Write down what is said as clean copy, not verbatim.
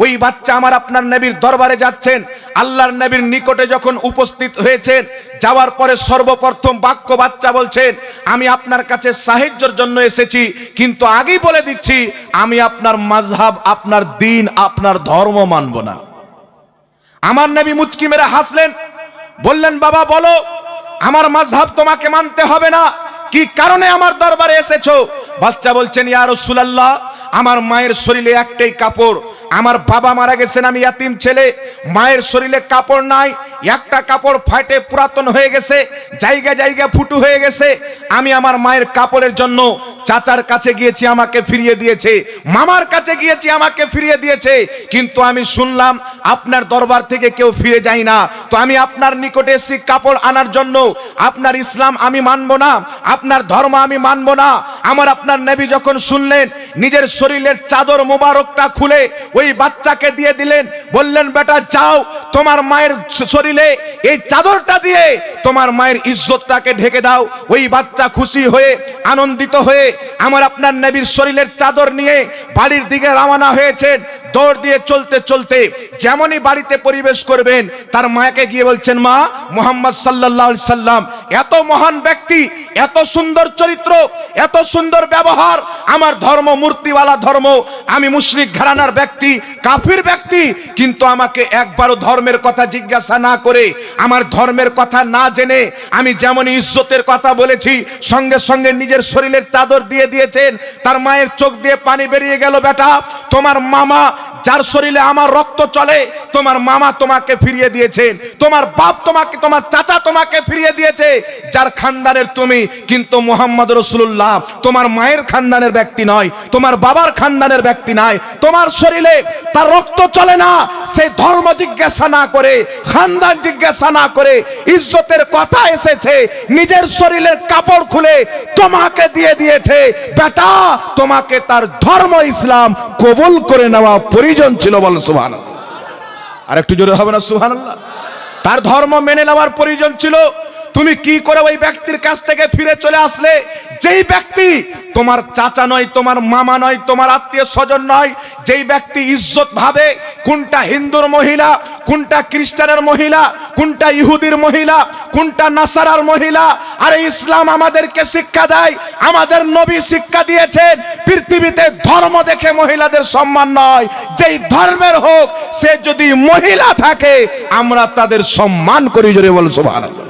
ওই বাচ্চা আমার আপনার নবীর দরবারে যাচ্ছেন। আল্লাহর নবীর নিকটে যখন উপস্থিত হয়েছেন, যাওয়ার পরে সর্বপ্রথম বাক্য বাচ্চা বলছেন, আমি আপনার কাছে সাহায্যের জন্য এসেছি, কিন্তু আগেই বলে দিচ্ছি আমি আপনার মাযহাব, আপনার দ্বীন, আপনার ধর্ম মানব না। আমার নবী মুচকি মেরে হাসলেন, বললেন, বাবা বলো, আমার মাযহাব তোমাকে মানতে হবে না, কি কারণে আমার দরবারে এসেছো? বাচ্চা বলছেন, ইয়া রাসূলুল্লাহ, আমার মায়ের শরীরে একটাই কাপড়, আমার বাবা মারা গেছেন, আমি ইয়াতিম ছেলে, মায়ের শরীরে কাপড় নাই, একটা কাপড় ফাটে পুরাতন হয়ে গেছে, জায়গা জায়গা ফুটো হয়ে গেছে। আমি আমার মায়ের কাপড়ের জন্য চাচার কাছে গিয়েছি, আমাকে ফিরিয়ে দিয়েছে, মামার কাছে গিয়েছি, আমাকে ফিরিয়ে দিয়েছে, কিন্তু আমি শুনলাম আপনার দরবার থেকে কেউ ফিরে যায় না, তো আমি আপনার নিকটে এসেছি কাপড় আনার জন্য। আপনার ইসলাম আমি মানব না, আপনার ধর্ম আমি মানব না। আমার আপনার নবী যখন শুনলেন, নিজের শরীরের চাদর মোবারকটা খুলে ওই বাচ্চাকে দিয়ে দিলেন, বললেন, বেটা যাও, তোমার মায়ের শরীরে এই চাদরটা দিয়ে তোমার মায়ের ইজ্জতটাকে ঢেকে দাও। ওই বাচ্চা খুশি হয়ে, আনন্দিত হয়ে আমার আপনার নবীর শরীরের চাদর নিয়ে বাড়ির দিকে রওনা হয়েছেন। দৌড় দিয়ে চলতে চলতে যেমনই বাড়িতে পরিবেশ করবেন, তার মাকে গিয়ে বলছেন, মা, মুহাম্মদ সাল্লাল্লাহু আলাইহি সাল্লাম এত মহান ব্যক্তি, এত সুন্দর চরিত্র, এত সুন্দর ব্যবহার, আমার ধর্ম মূর্তিওয়ালা ধর্ম, আমি মুশরিক ঘরানার ব্যক্তি, কাফির ব্যক্তি, কিন্তু আমাকে একবারও ধর্মের কথা জিজ্ঞাসা না করে, আমার ধর্মের কথা না জেনে আমি যেমনই ইজ্জতের কথা বলেছি, সঙ্গে সঙ্গে নিজের শরীরের চাদর দিয়ে দিয়েছেন। তার মায়ের চোখ দিয়ে পানি বেরিয়ে গেল, বেটা, তোমার মামা যার শরীরে আমার রক্ত চলে, তোমার মামা তোমাকে ফিরিয়ে দিয়েছেন, তোমার বাপ তোমাকে, তোমার চাচা তোমাকে ফিরিয়ে দিয়েছে, যার খানদানের তুমি, কিন্তু মুহাম্মদ রাসূলুল্লাহ তোমার মায়ের খানদানের ব্যক্তি নয়, তোমার বাবার খানদানের ব্যক্তি নয়, তোমার শরীরে তার রক্ত চলে না। সেই ধর্ম জিজ্ঞাসা না করে, খানদান জিজ্ঞাসা না করে, ইজ্জতের কথা এসেছে, নিজের শরীরের কাপড় খুলে তোমাকে দিয়ে দিয়েছে, বেটা, তোমাকে তার ধর্ম ইসলাম কবুল করে নেওয়া প্রয়োজন ছিল। বলো সুবহানাল্লাহ। আর একটু জোরে হবে না সুবহানাল্লাহ? তার ধর্ম মেনে নেওয়ার প্রয়োজন ছিল। তুমি কি করে ওই ব্যক্তির কাছ থেকে ফিরে চলে আসলে, যেই ব্যক্তি তোমার চাচা নয়, তোমার মামা নয়, তোমার আত্মীয় স্বজন নয়, যেই ব্যক্তি ইজ্জত ভাবে কোনটা হিন্দুর মহিলা, কোনটা খ্রিস্টানের মহিলা, কোনটা ইহুদির মহিলা, কোনটা নাসারার মহিলা। আরে ইসলাম আমাদেরকে শিক্ষা দেয়, আমাদের নবী শিক্ষা দিয়েছেন, পৃথিবীতে ধর্ম দেখে মহিলাদের সম্মান নয়, যেই ধর্মের হোক, সে যদি মহিলা থাকে আমরা তাদের সম্মান করি। জোরে বল সুবহানাল্লাহ।